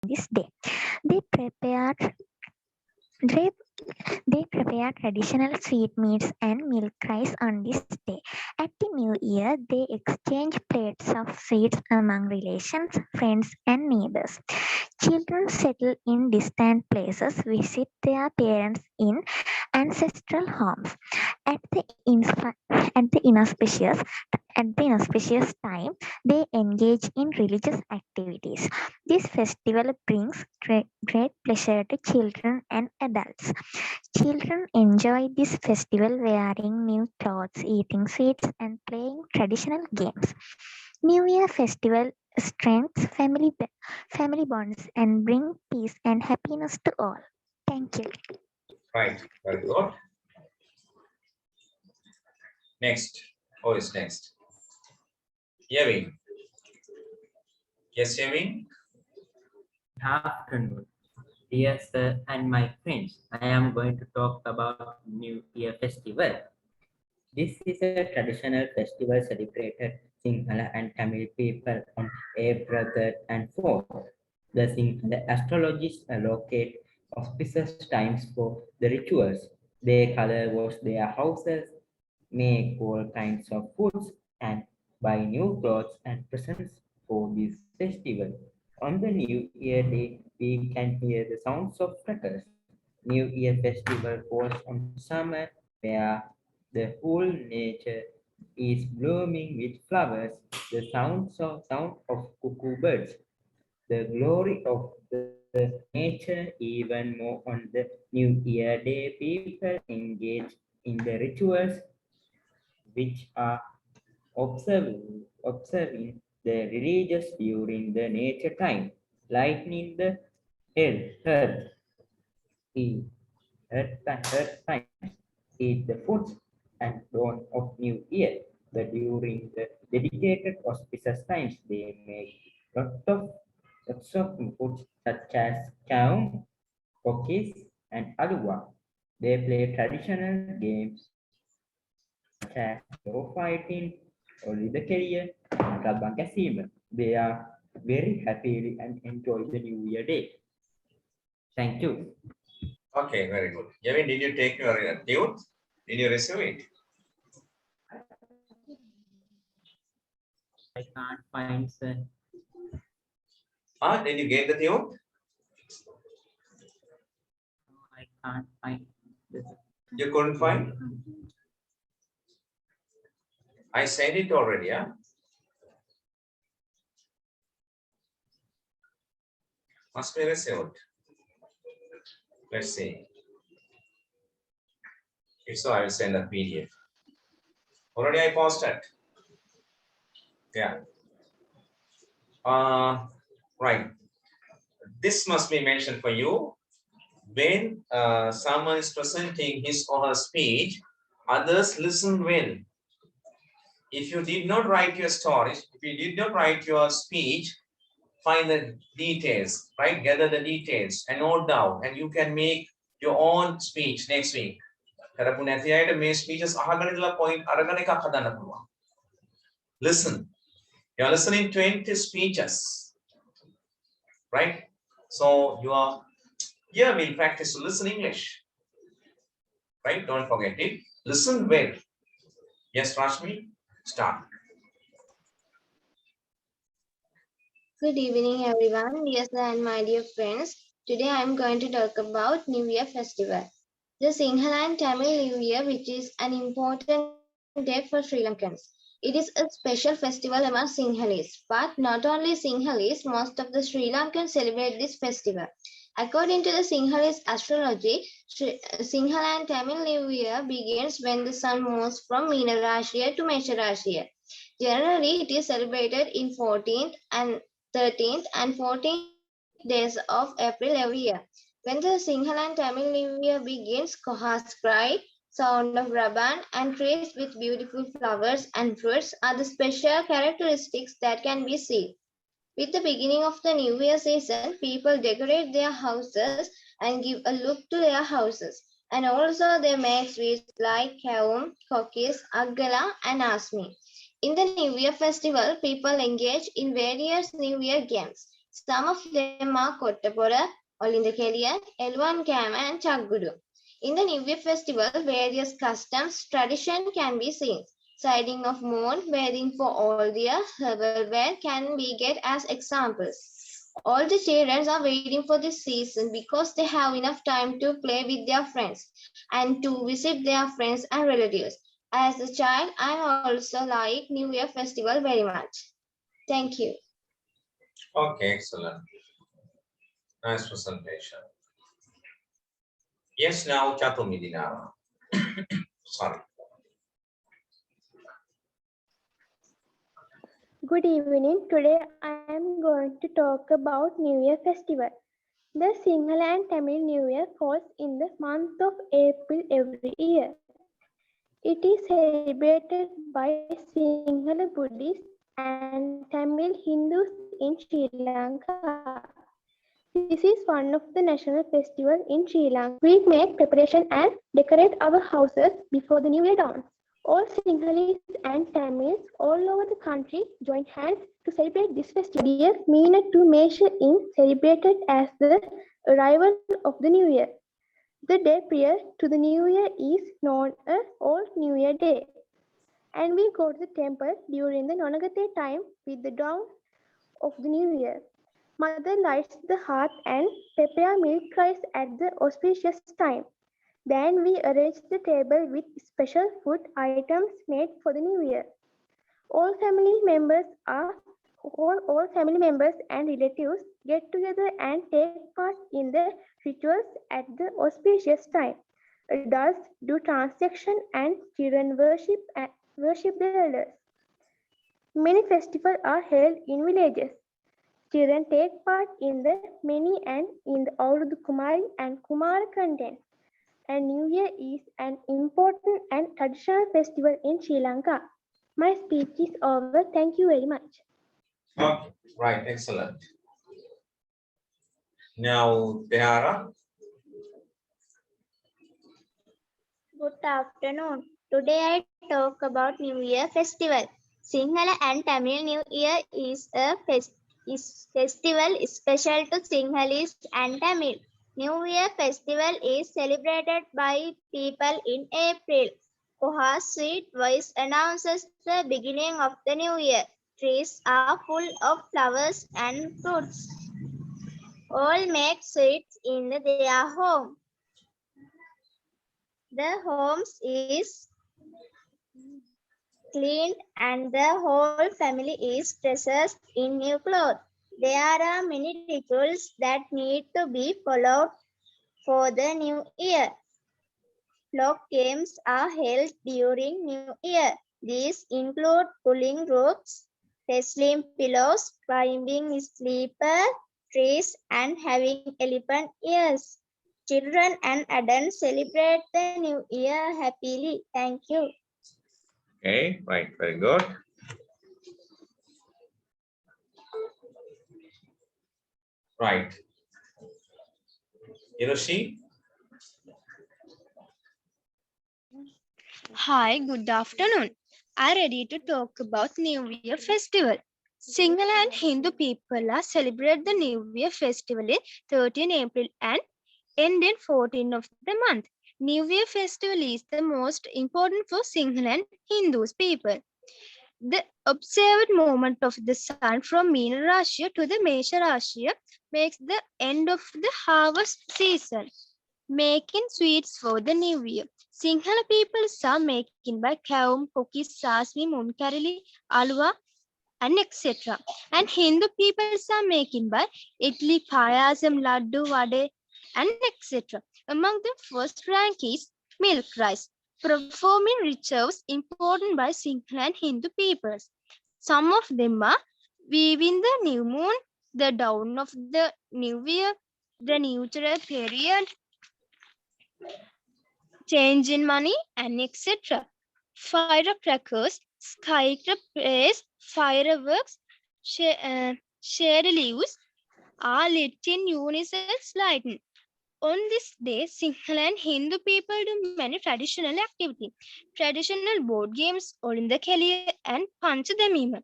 this day. They prepare they, they prepare traditional sweetmeats and milk rice on this day. At the new year, they exchange plates of sweets among relations, friends, and neighbors. Children settle in distant places, visit their parents in ancestral homes. At the, at the inauspicious at the inauspicious time, they engage in religious activities. This festival brings great pleasure to children and adults. Children enjoy this festival wearing new clothes, eating sweets, and playing traditional games. New Year festival strengthens family bonds and bring peace and happiness to all. Thank you. Right, very good. Next. Who is next? Yevin. Yes, Yevin. Afternoon, dear sir and my friends. I am going to talk about New Year festival. This is a traditional festival celebrated Sinhala and Tamil people on April 3rd and 4th. The Sinhala astrologists allocate auspicious times for the rituals. They color wash their houses, make all kinds of foods, and buy new clothes and presents for this festival. On the New Year Day, we can hear the sounds of crackers. New Year festival falls on summer where the whole nature is blooming with flowers, the sound of cuckoo birds, the glory of the nature even more on the New Year Day. People engage in the rituals which are observing the religious during the nature time, lightening the earth, he earth times, eat the foods and dawn of new year. But during the dedicated auspicious times, they make lots of foods such as chow, cookies, and alwa. They play traditional games such as dog fighting, only the career, and Kalbang Kasim. They are very happy and enjoy the New Year Day. Thank you. Okay, very good. Yevin, did you take your tune? Did you receive it? I can't find the. Did you get the tune? I can't find the. You couldn't find? I sent it already, yeah? Must be received. Let's see. If so, I will send a PDF. Already I posted. Yeah. Right. This must be mentioned for you. When someone is presenting his or her speech, others listen well. If you did not write your story, if you did not write your speech, find the details, right? Gather the details and note down, and you can make your own speech next week. කරපු නැති අයට මේ speeches අහගෙන ඉඳලා point අරගෙන එකක් හදන්න පුළුවන්. Listen. You're listening 20 speeches, right? So you are here. We'll practice to listen English, right? Don't forget it. Listen well. Yes, Rashmi, start. Good evening, everyone. Dear sir and my dear friends. Today I am going to talk about New Year festival. The Sinhala and Tamil New Year, which is an important day for Sri Lankans. It is a special festival among Sinhalese. But not only Sinhalese, most of the Sri Lankans celebrate this festival. According to the Sinhalese astrology, Sinhala and Tamil New Year begins when the sun moves from Meena Rashiya to Mesha Rashiya. Generally, it is celebrated in 14th and 13th and 14th days of April every year. When the Sinhala and Tamil New Year begins, kohas cry, sound of raban, and trees with beautiful flowers and fruits are the special characteristics that can be seen. With the beginning of the New Year season, people decorate their houses and give a look to their houses. And also they make sweets like kaum, cookies, aggala, and asmi. In the New Year festival, people engage in various New Year games. Some of them are Kottapora, Olindakeliya, Elwan Kam, and Chaggudu. In the New Year festival, various customs, tradition can be seen. Sighting of moon, bathing for all year, herbal wear can be get as examples. All the children are waiting for this season because they have enough time to play with their friends and to visit their friends and relatives. As a child, I also like New Year festival very much. Thank you. Okay, excellent. Nice presentation. Yes, now Chatumi Dinara. Sorry. Good evening. Today I am going to talk about New Year festival. The Sinhala and Tamil New Year falls in the month of April every year. It is celebrated by Sinhala Buddhists and Tamil Hindus in Sri Lanka. This is one of the national festivals in Sri Lanka. We make preparation and decorate our houses before the New Year dawns. All Sinhalese and Tamils all over the country join hands to celebrate this festival. Year meaner to measure in celebrated as the arrival of the New Year. The day prior to the New Year is known as Old New Year Day. And we go to the temple during the Nonagate time with the dawn of the New Year. Mother lights the hearth and prepare milk rice at the auspicious time. Then we arrange the table with special food items made for the New Year. All family members and relatives get together and take part in the rituals at the auspicious time. Adults do transaction and children worship the elders. Many festivals are held in villages. Children take part in the many and in the Aurudu Kumari and Kumara contest. And New Year is an important and traditional festival in Sri Lanka. My speech is over. Thank you very much. Okay, right, excellent. Now, Tehara. Good afternoon. Today I talk about New Year festival. Sinhala and Tamil New Year is a festival special to Sinhalese and Tamil. New Year festival is celebrated by people in April. Koha's sweet voice announces the beginning of the new year. Trees are full of flowers and fruits. All make sweets in their home. The homes is cleaned and the whole family is dressed in new clothes. There are many rituals that need to be followed for the new year. Flock games are held during New Year. These include pulling ropes, wrestling pillows, climbing sleeper trees, and having elephant ears. Children and adults celebrate the New Year happily. Thank you. Okay, right, very good. Right. Hiroshi. Hi, good afternoon. I'm ready to talk about New Year festival. Sinhala and Hindu people are celebrate the New Year festival in 13 April and end in 14 of the month. New Year festival is the most important for Sinhala and Hindus people. The observed movement of the sun from Meena Rashi to the Mesha Rashi makes the end of the harvest season. Making sweets for the new year. Sinhala people are making by kaum, cookies, sasmi, munkarili, alwa, and etc. And Hindu people are making by idli, payasam, laddu, vade, and etc. Among the first rank is milk rice, performing rituals important by Sinhala and Hindu peoples. Some of them are weaving the new moon, the dawn of the new year, the neutral period, change in money, and etc. Firecrackers, skycrapers, fireworks, shared leaves are lit in unison lightning. On this day, Sinhala and Hindu people do many traditional activities. Traditional board games, Olindakeliya and Panchadamima.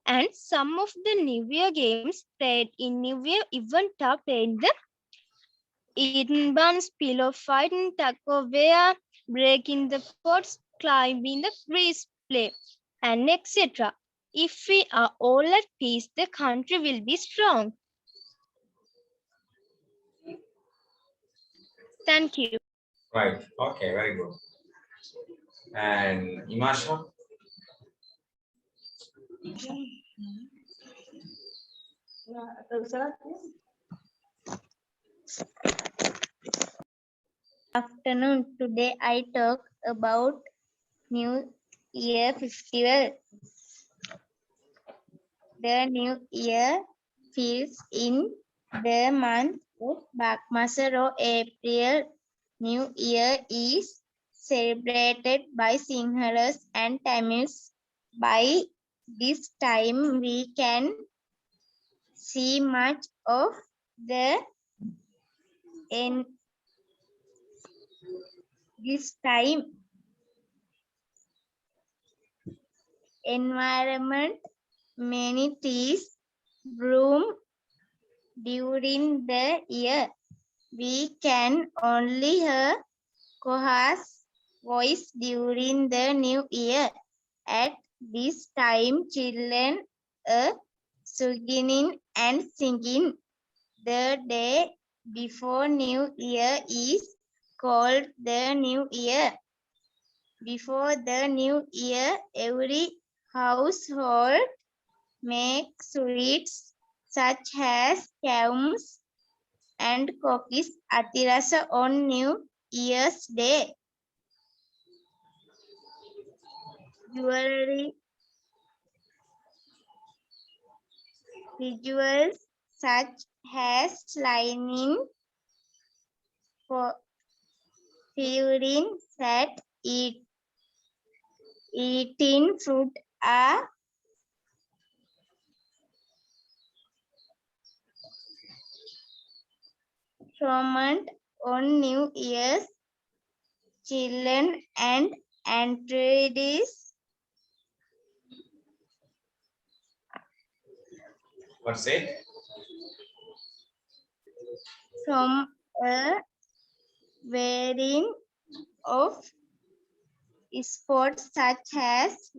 and some of the New Year games played in New Year event are played the eating buns, pillow fighting, tug of war, breaking the pots, climbing the trees, play, and etc. If we are all at peace, the country will be strong. Thank you. Right. Okay, very good. And Imasha? Afternoon. Today I talk about New Year festival. The New Year falls in the month of Bagmasar or April. New Year is celebrated by Sinhalese and Tamils. By this time, we can see much of the in this time environment. Many trees bloom during the year. We can only hear Koha's voice during the new year. At this time, children are singing and singing. The day before New Year is called the New Year. Before the New Year, every household makes sweets such as yams and cookies atirasa on New Year's Day. Jewelry rituals such as lining for figurines that eating fruit are performed on New Year's. Children and entities What's it? from a wearing of sports such as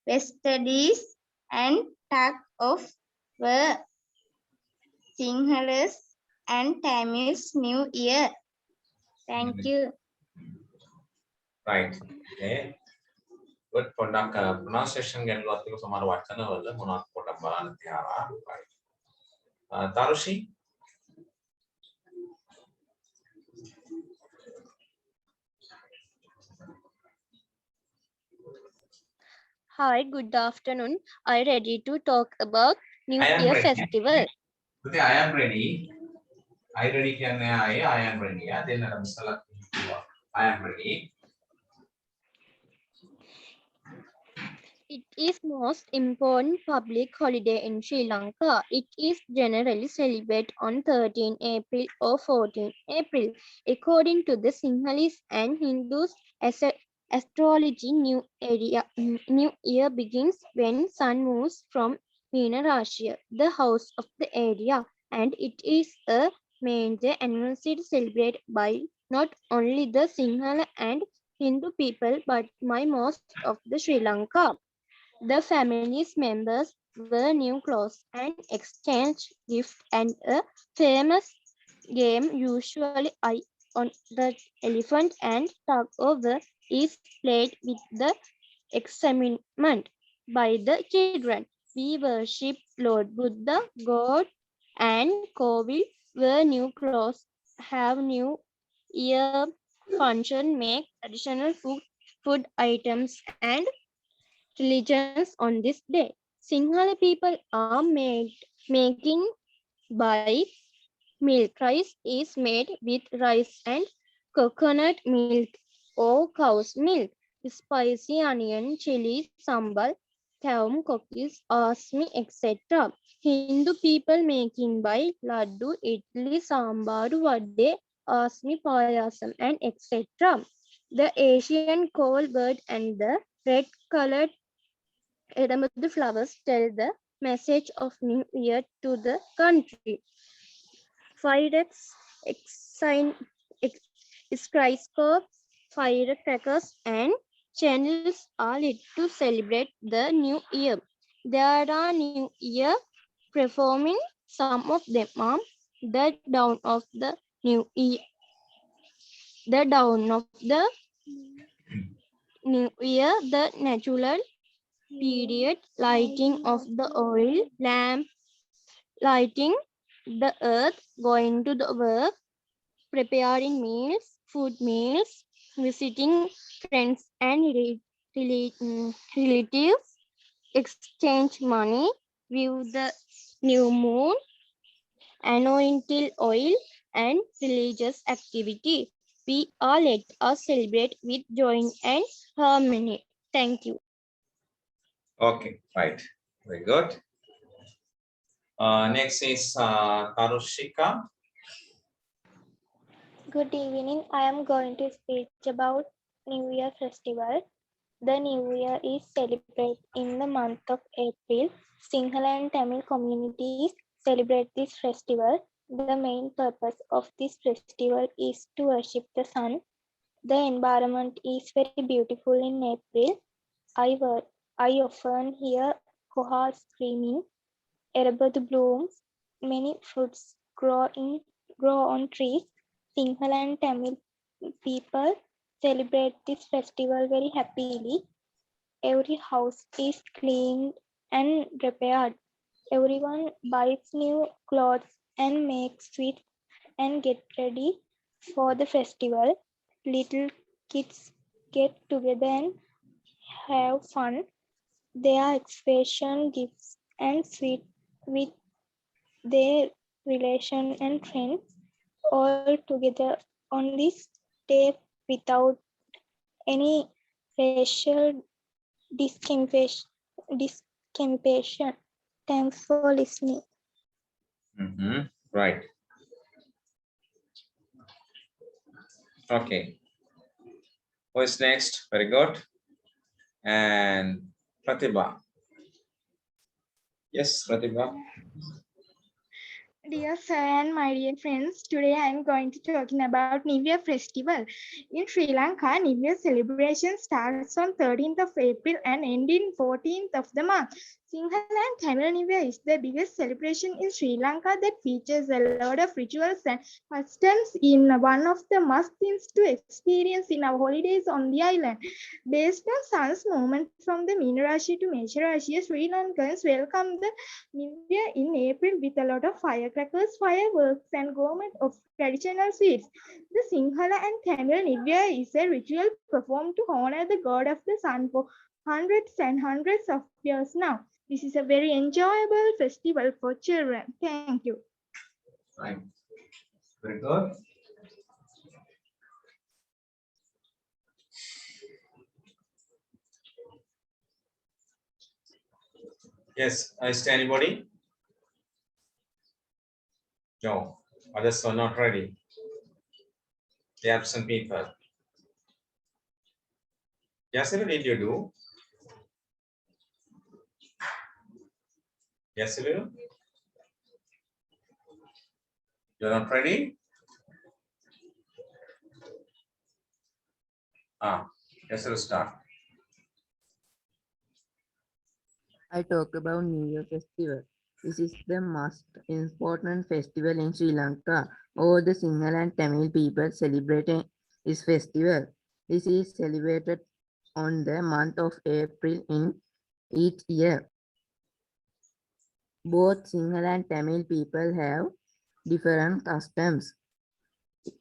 Westadies and tug of war. Sinhalese and Tamils New Year. Thank you. Right. Okay. Good. Product pronunciation ගැන ලොත් එක සමහර වචන වල මොනවද පොඩ්ඩක් බලන්න තියාලා. Right. Tarushi? Hi, good afternoon. Are you ready to talk about New I am Year ready. festival? Okay, I am ready. I ready කියන්නේ I am ready. දෙන්නට මිස්සලා කිව්වා. I am ready. It is most important public holiday in Sri Lanka. It is generally celebrated on 13 April or 14 April. According to the Sinhalese and Hindus astrology, New Year begins when sun moves from Meena Rashi, the house of the area, and it is a major anniversary celebrated by not only the Sinhala and Hindu people but by most of the Sri Lanka. The family's members wear new clothes and exchange gifts, and a famous game, usually Eye on the Elephant and Tug of War, is played with the excitement by the children. We worship Lord Buddha, God, and Kovil wear new clothes, have new year function, make traditional food items, and religions on this day. Sinhala people are making by milk. Rice is made with rice and coconut milk or cow's milk, spicy onion, chili, sambal, thaum, cookies, asmi, etc. Hindu people making by laddu, idli, sambaru, vade, asmi, payasam, and etc. The Asian coal bird and the red colored Edamadu flowers tell the message of New Year to the country. Fireworks, skyscrapers, firecrackers, and channels are lit to celebrate the New Year. There are New Year performing. Some of them are the dawn of the New Year, the dawn of the New Year, the natural period, lighting of the oil lamp, lighting the earth, going to the work, preparing meals, food meals, visiting friends and relatives, exchange money, view the new moon, anointing oil, and religious activity. We all let us celebrate with joy and harmony. Thank you. Okay, right. Very good. Next is Karushika. Good evening. I am going to speak about New Year festival. The New Year is celebrated in the month of April. Sinhala and Tamil communities celebrate this festival. The main purpose of this festival is to worship the sun. The environment is very beautiful in April. I often hear koha screaming, erebadu blooms, many fruits grow on trees. Sinhala and Tamil people celebrate this festival very happily. Every house is cleaned and repaired. Everyone buys new clothes and makes sweets and get ready for the festival. Little kids get together and have fun. Their expression gifts and sweet with their relation and friends all together on this day without any racial discrimination. Thanks for listening. Right. Okay. Who is next? Very good. And Pratibha. Yes, Pratibha. Dear sir and my dear friends, today I am going to talking about New Year festival. In Sri Lanka, New Year celebration starts on 13th of April and ends in 14th of the month. Sinhala and Tamil New Year is the biggest celebration in Sri Lanka that features a lot of rituals and customs in one of the must things to experience in our holidays on the island. Based on sun's movement from the Meena Rashi to Mesha Rashi, Sri Lankans welcome the New Year in April with a lot of firecrackers, fireworks, and gourmet of traditional sweets. The Sinhala and Tamil New Year is a ritual performed to honor the god of the sun for hundreds and hundreds of years now. This is a very enjoyable festival for children. Thank you. Right. Very good. Yes, is there anybody? No, others are not ready. The absent people. Yes, what did you do? Yes, you're not ready? Yes, we'll start. I talk about New Year festival. This is the most important festival in Sri Lanka. All the Sinhala and Tamil people celebrate this festival. This is celebrated on the month of April in each year. Both Sinhala and Tamil people have different customs.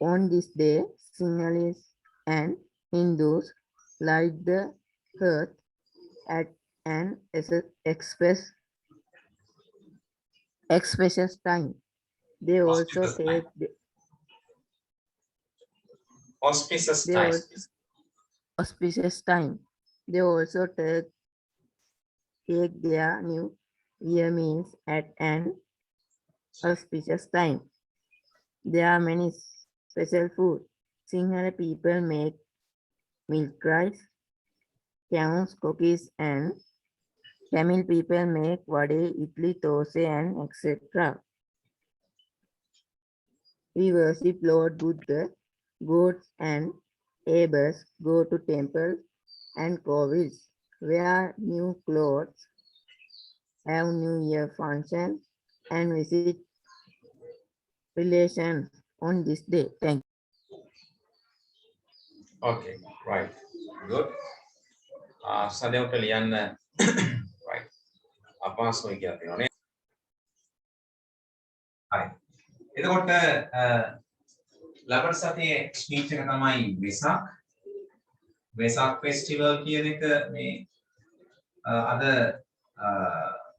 On this day, Sinhalese and Hindus light the hearth at an express time. They also take auspicious time. Auspicious time. They also take their new year meals at an auspicious time. There are many special food. Sinhala people make milk rice, yams, cookies, and Tamil people make vade, idli, thosai, and etc. We worship Lord Buddha, gods and neighbors, go to temples and kovils, wear new clothes, have New Year functions, and visit relations on this day. Thank you. Okay, right. Good. සදේවට ලියන්න right. අපහසුයි කියලා තියෙනවා නේ. හරි. එතකොට ලබන සතියේ speech එක තමයි වෙසක්. වෙසක් ෆෙස්ටිවල් කියන එක මේ අද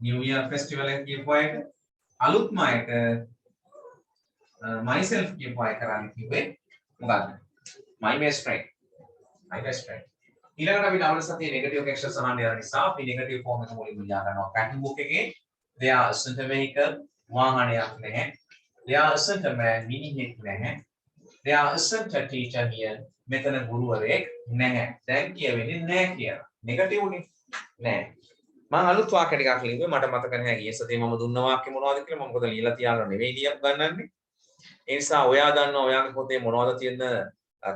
නිව් ඉයර් ෆෙස්ටිවල් එක කියපු අයට අලුත්ම අයට myself කියපු අය කරන්නේ කිව්වේ මොකක්ද? my best friend. my best friend. ඊළඟට අපි ලබන සතියේ නෙගටිව් එක්ෂන්ස් අහන්න යන නිසා අපි නෙගටිව් ෆෝම් එක මුලින්ම ලියා ගන්නවා පැටර්න් බුක් එකේ. there isn't a vehicle වාහනයක් නැහැ. there isn't a man මිනිහෙක් නැහැ. there isn't a teacher here මෙතන ගුරුවරයෙක් නැහැ. දැන් කියවෙන්නේ නැහැ කියලා. නෙගටිව් නේ. නැහැ. මම අලුත් වාක්‍ය ටිකක් ලිව්වේ මට මතක නැහැ ගිය සතියේ මම දුන්න වාක්‍ය මොනවද කියලා. මම මොකද ලියලා තියාගෙන නෙවෙයි ලියක් ගන්නන්නේ. ඒ නිසා ඔයා දන්නවා ඔයාගේ පොතේ මොනවද තියෙන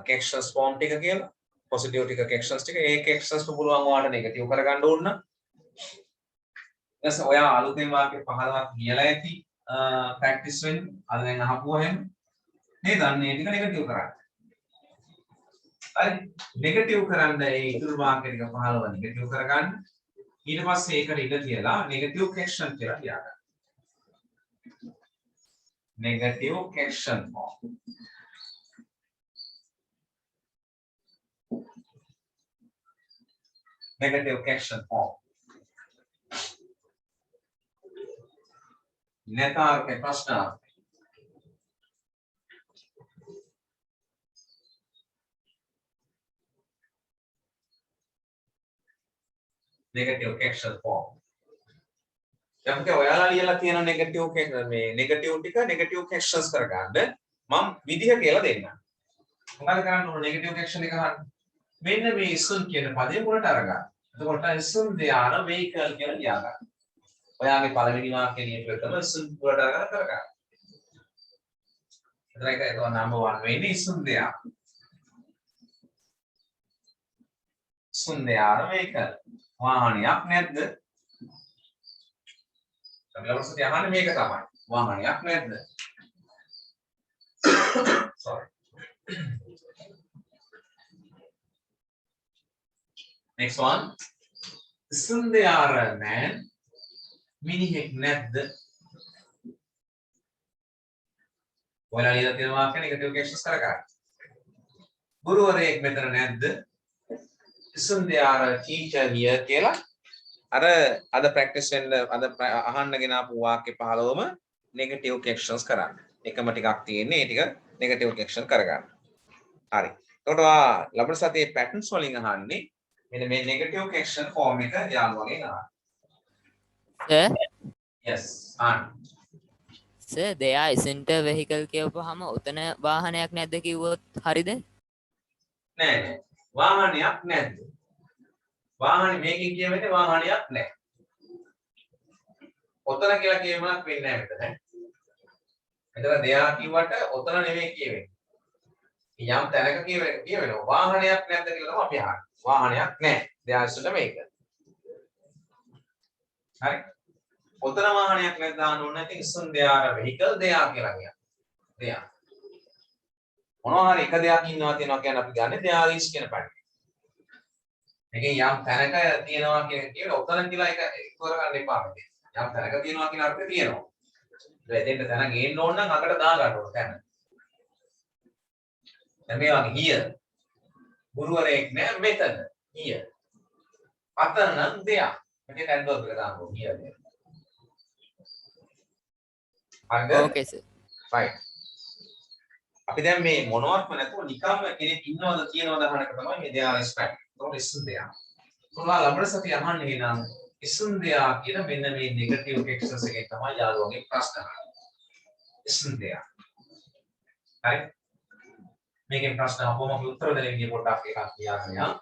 captions form ටික කියලා. positive ටික captions ටික ඒ captions පුළුවන් ඔයාලට නෙගටිව් කරගන්න ඕන නම් ඊට ඔයා අලුතෙන් වාක්‍ය 15ක් ලියලා ඇති practice වෙන්න අද දැන් අහපුවා එහෙම නේද අන්න ඒ ටික නෙගටිව් කරන්න හරි නෙගටිව් කරන්න ඒ ඉතුරු වාක්‍ය ටික 15 නෙගටිව් කරගන්න ඊට පස්සේ ඒකට ඉඳ තියලා නෙගටිව් caption කියලා ලියගන්න negative caption form negative caption form. नेता के प्रश्न negative caption form. जब क्या ඔයාලා ලියලා තියෙන negative මේ negative ටික negative captions කරගන්න මම විදිහ කියලා දෙන්නම්. මොකද කරන්න ඕන negative caption එක අහන්න. මෙන්න මේ isn't කියන පදේ මුලට අරගන්න. එතකොට isn't there a vehicle කියලා ලියා ගන්න. ඔයාගේ පළවෙනි වාක්‍යය ලියපු එකම isn't මුලට අරගෙන කරගන්න. එතන ඒක number 1 වෙන්නේ isn't there. isn't there a vehicle. වාහනයක් නැද්ද? අපි ලබසට අහන්නේ මේක තමයි. වාහනයක් නැද්ද? sorry. Next one. Isn't there a man? මිනිහෙක් නැද්ද? ඔයාලා ලියලා තියෙන වාක්‍ය නෙගටිව් captions කරගන්න. ගුරුවරයෙක් මෙතන නැද්ද? Isn't there a teacher here කියලා අර අද practice වෙන්න අද අහන්න ගෙන ආපු වාක්‍ය 15ම නෙගටිව් captions කරන්න. එකම ටිකක් තියෙන්නේ ඒ ටික නෙගටිව් caption කරගන්න. හරි. එතකොට ලබන සතියේ patterns වලින් අහන්නේ මෙන්න මේ negative caption form එක යාළුවගෙන් අහන්න. Sir? Yes. Sir, there isn't a vehicle කියවපුවාම උතන වාහනයක් නැද්ද කිව්වොත් හරිද? නෑ නෑ. වාහනයක් නැද්ද? වාහනේ මේකෙන් කියවෙන්නේ වාහනයක් නැහැ. ඔතන කියලා කියමක් වෙන්නේ නැහැ මෙතන. මෙතන දෙයා කිව්වට ඔතන නෙමෙයි කියවෙන්නේ. යම් තැනක කියවෙනවා වාහනයක් නැද්ද කියලා තමයි අපි අහන්නේ. වාහනයක් නැහැ. දෙයා ඉස්සෙල්ල මේක. හරි. ඔතන වාහනයක් නැද්ද දාන්න ඕනේ නැති ඉස්සෙන් දෙයාර vehicle දෙයා කියලා කියනවා. දෙයා. මොනවා හරි එක දෙයක් ඉන්නවා කියනවා අපි ගන්න දෙයා is කියන පැත්තේ. මේකෙන් යම් තැනක තියෙනවා කියන ඔතන කියලා එක කරගන්න එපා මේක. යම් තැනක තියෙනවා කියන අර්ථය තියෙනවා. ඒ දෙන්න තැන ගේන්න ඕන නම් අකට දා ගන්න ඕන තැන. දැන් මේ වගේ here ගුරුවරයෙක් නෑ මෙතන here. අතන නම් දෙයක්. මේක ඇඩ්වර්බ් එක දාන්න ඕන here. Okay sir. Right. අපි දැන් මේ මොනවත්ම නැතුව නිකම්ම කෙනෙක් ඉන්නවද කියනවද අහන එක තමයි මේ දෙයා ස්පැක්. ඒතකොට isn't there. කොහොමද ලබන සතිය අහන්නේ නම් isn't there කියන මෙන්න මේ නෙගටිව් captions එකෙන් තමයි යාළුවන්ගේ ප්‍රශ්න අහන්නේ. isn't there. හරි. මේකෙන් ප්‍රශ්න අහපුවම අපි උත්තර දෙන්න ඉන්නේ පොඩ්ඩක් එකක් ලියාගෙන යන්න.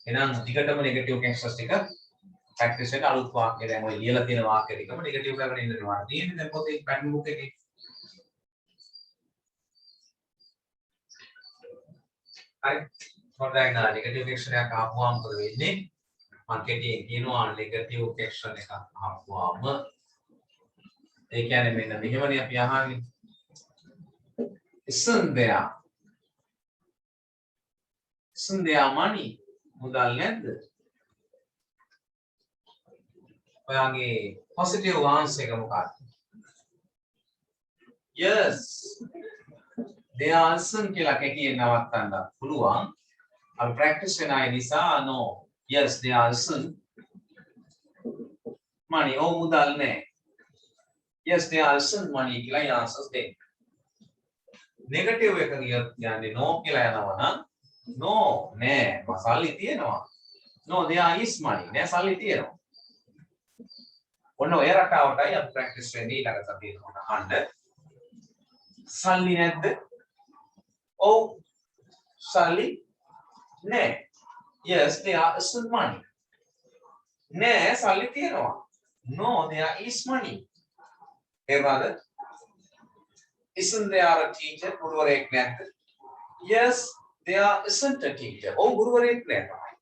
එහෙනම් ටිකටම නෙගටිව් captions ටික practice එක අලුත් වාක්‍ය දැන් ඔය ලියලා තියෙන වාක්‍ය ටිකම නෙගටිව් කරගෙන ඉන්න දෙනවා. තියෙන්නේ දැන් පොතේ pattern book එකේ. හරි. මොකද දැන් නෙගටිව් එක්ස්ප්‍රෙෂන් එකක් ආපුවාම මොකද වෙන්නේ? මම කෙටියෙන් කියනවා නෙගටිව් එක්ස්ප්‍රෙෂන් එකක් ආපුවාම ඒ කියන්නේ මෙන්න මෙහෙමනේ අපි අහන්නේ. Isn't there money? මුදල් නැද්ද? ඔයාගේ positive answer එක මොකක්ද? Yes. There isn't කියලා කෙටියෙන් නවත්තන්න පුළුවන්. අපි practice වෙන අය නිසා no. Yes, there isn't money. ඔව් මුදල් නැහැ. Yes, there isn't money කියලා answers දෙන්න. Negative එක කියන්නේ no කියලා යනවා නම් no නෑ සල්ලි තියෙනවා. No, there is money. නෑ සල්ලි තියෙනවා. ඔන්න ඔය රටාවටයි අපි ප්‍රැක්ටිස් වෙන්නේ ඊළඟ සතියේ අහන්න. සල්ලි නැද්ද? ඔව් සල්ලි නෑ. Yes, there is money. නෑ සල්ලි තියෙනවා. No, there is money. එවද? Isn't there a teacher? ගුරුවරයෙක් නැද්ද? Yes, there isn't a teacher. ඔව් ගුරුවරයෙක් නැහැ.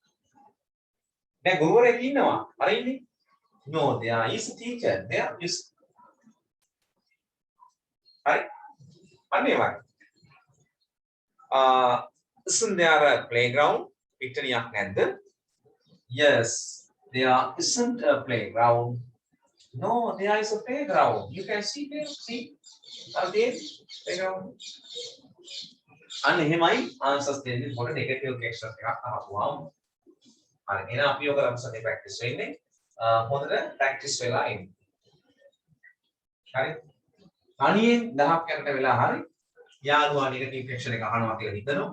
දැන් ගුරුවරයෙක් ඉන්නවා. හරිනේ? No, there is a teacher. There is. Right? අනේවයි. Isn't there a playground? පිටනියක් නැද්ද? Yes, there isn't a playground. No, there is a playground. You can see there. See? There playground. එහෙමයි answers දෙන්නේ පොඩ negative questions එකක් අහපුවාම. හරි එහෙනම් අපි ඔක රම්සනේ practice වෙන්නේ. හොඳට practice වෙලා ඉන්න. හරි. තනියෙන් 10ක් යනට වෙලා හරි යාළුවා negative question එක අහනවා කියලා හිතනවා.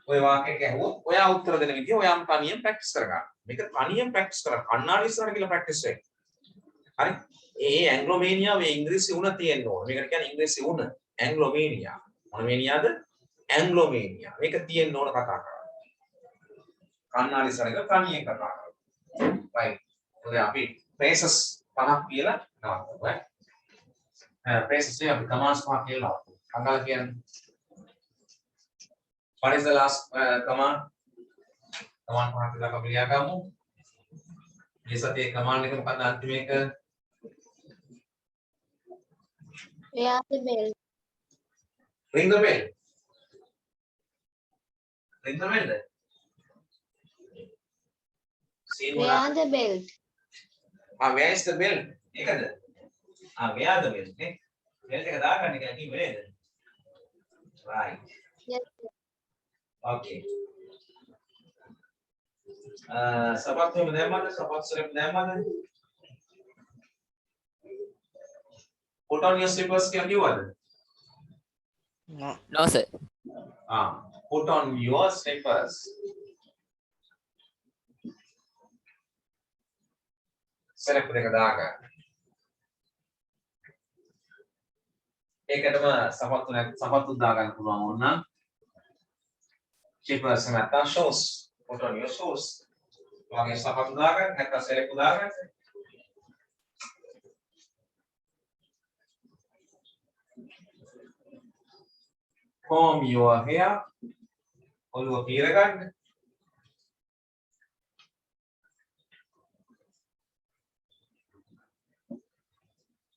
ඔය වාක්‍යයක් ඇහුවොත් ඔයා උත්තර දෙන විදිය ඔයාම තනියෙන් practice කරගන්න. මේක තනියෙන් practice කර කන්නාඩි ඉස්සරහ කියලා practice වෙන්න. හරි. ඒ ඇන්ග්ලෝමේනියා වේ ඉංග්‍රීසි උණ තියෙන්න ඕන. මේකට කියන්නේ ඉංග්‍රීසි උණ. ඇන්ග්ලෝමේනියා. මොන මේනියාද? ඇන්ග්ලෝමේනියා. මේක තියෙන්න ඕන කතා කරා. කන්නාඩි ඉස්සරහ තනියෙන් කතා කරා. right. ඔය අපි phrases 5ක් කියලා නවත්තමු. phrases නේ අපි commands 5ක් කියලා නවත්තමු. අංගල කියන්නේ what is the last command? command 5ක් විතර අපි ලියා ගමු. මේ සතියේ command එක මොකක්ද අන්තිම එක? Ring the bell. Ring the bell. Ring the bell. Where the belt? Where is the belt? එකද? where the belt නේ? belt එක දාගන්න කියලා කිව්වේ නේද? right. Yes. okay. සපත්තුම දැම්මද? සපත්තුරෙම දැම්මද? put on your slippers කියලා කිව්වද? No sir. Put on your slippers. සෙලෙප්පු දෙක දාගන්න. ඒකටම සපත්තු දාගන්න පුළුවන් ඕනනම් slippers නැත්නම් shoes. put on your shoes. වගේ සපත්තු දාගන්න නැත්නම් සෙලෙප්පු දාගන්න. comb your hair. ඔළුව පීර ගන්න.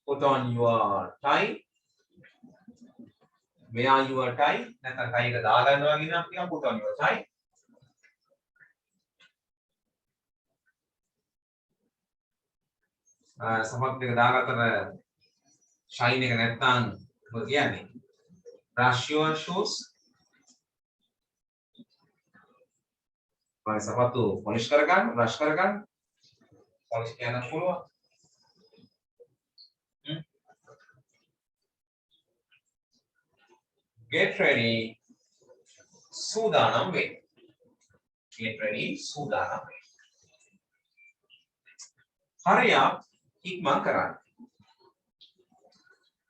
put on your tie. wear your tie. නැත්නම් tie එක දාගන්න වගේ නම් කියනවා put on your tie. සමහත් දෙක දාගත්තම shine එක නැත්නම් මොකද කියන්නේ? brush your shoes. වගේ සපත්තු polish කරගන්න, brush කරගන්න. polish කරන්න පුළුවන්. get ready. සූදානම් වෙන්න. get ready. සූදානම් වෙන්න. hurry up. ඉක්මන් කරන්න.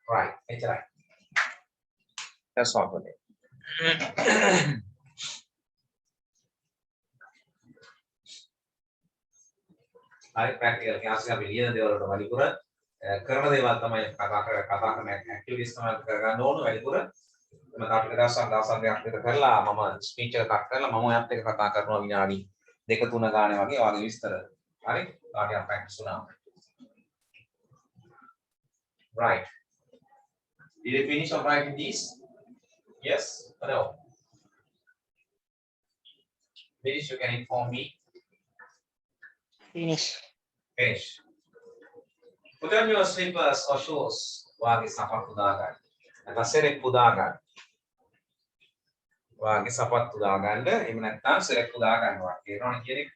right. එච්චරයි. That's all for it. හරි ප්‍රැක්ටිකල් ක්ලාස් එක අපි ලියන දේවල් වලට වැඩිපුර කරන දේවල් තමයි කතා කරන ඇක්ටිවිටිස් තමයි කරගන්න ඕන වැඩිපුර. මම තාපිට දවසක් දෙකක් විතර කරලා මම ස්පීච් එක කට් කරලා මම ඔයත් එක්ක කතා කරනවා විනාඩි 2-3 ගානේ වගේ වගේ විස්තර. හරි? තාටියක් ප්‍රැක්ටිස් වුණා. Right. Did you finish of writing these? Yes or no? Finish, you can inform me. Finish. Finish. Put on your slippers or shoes. Wagi sapattu දාගන්න. නැත්නම් සෙරෙප්පු දාගන්න. වාගේ සපත්තු දාගන්න. එහෙම නැත්නම් සෙරෙප්පු දාගන්නවා. තේරෙනවද කියන්නේ?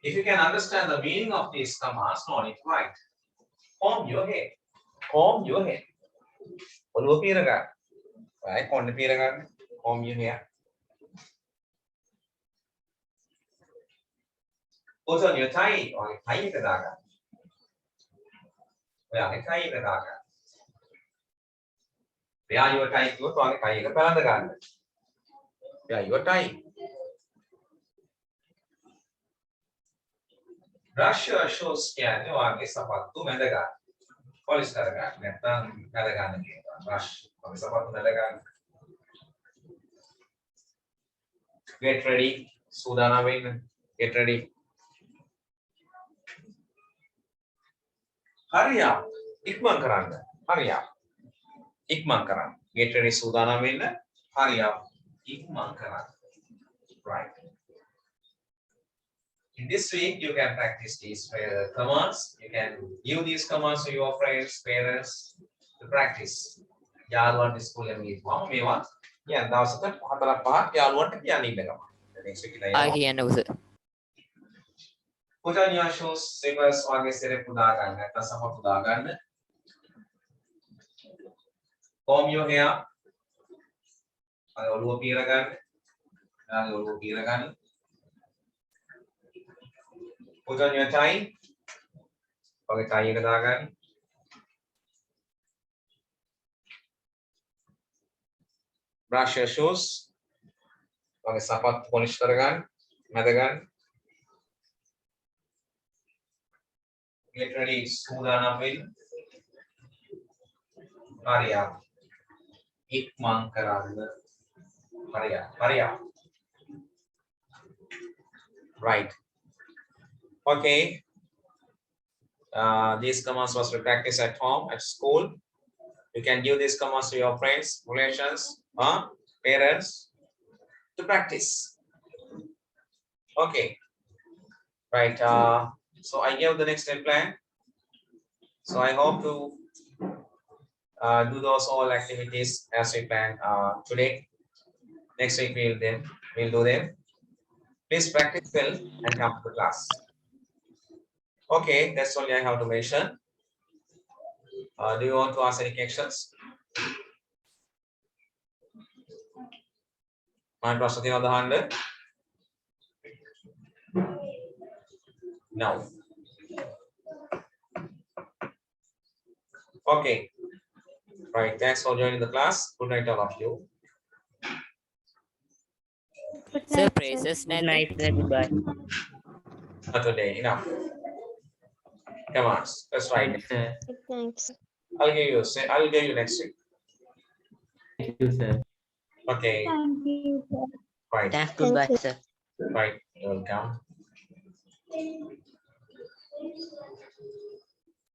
If you can understand the meaning of these commands, no need to write. Comb your hair. Comb your hair. ඔළුව පීර ගන්න. right? කොණ්ඩේ පීර ගන්න. Comb your hair. Put on your tie. ඔයාගේ tie එක දාගන්න. ඔයාගේ tie එක දාගන්න. wear your tie කිව්වොත් ඔයාගේ tie එක පැලඳ ගන්න. wear your tie. brush your shoes කියන්නේ ඔයාගේ සපත්තු මැද ගන්න. polish කර ගන්න. නැත්නම් මැද ගන්න කියනවා. brush. ඔයාගේ සපත්තු මැද ගන්න. get ready. සූදානම් වෙන්න. get ready. hurry up. ඉක්මන් කරන්න. hurry up. ඉක්මන් කරන්න. get ready සූදානම් වෙන්න. hurry up. ඉක්මන් කරන්න. right. In this week, you can practice these commands. You can give these commands to your friends, parents to practice. යාළුවන්ට ස්කූල් එකේ ගිහම මේවා කියන්න දවසකට 4-5ක් යාළුවන්ට කියන්න ඉන්නවා. next week ඉතින් ආ කියන්න උස. Put on your shoes, slippers, වගේ සෙරෙප්පු දාගන්න. නැත්නම් සපත්තු දාගන්න. Comb your hair. ඔළුව පීර ගන්න. ඔළුව පීර ගන්න. Put on your tie. ඔගේ tie එක දාගන්න. Brush your shoes. ඔගේ සපත්තු polish කරගන්න. මැද ගන්න. Get ready, සූදානම් වෙන්න. hurry up. ඉක්මන් කරන්න. hurry up. hurry up. Right. Okay. These commands must be practiced at home, at school. You can give these commands to your friends, relations, parents to practice. Okay. Right. So I gave the next step plan. So I hope to do those all activities as we planned today. Next week we'll do them. Please practice well and come to class. Okay, that's only I have to mention. Do you want to ask any questions? My question on the hand. No. Okay. Right. Thanks for joining the class. Good night, all of you. Sir, praises Good night, sir. Goodbye. Not today. Enough. Come on. Let's write it. Sir. Thanks. I'll give you next week. Thank you, sir. Okay. Thank you. Right. Thanks. Goodbye, sir. Right. You're welcome.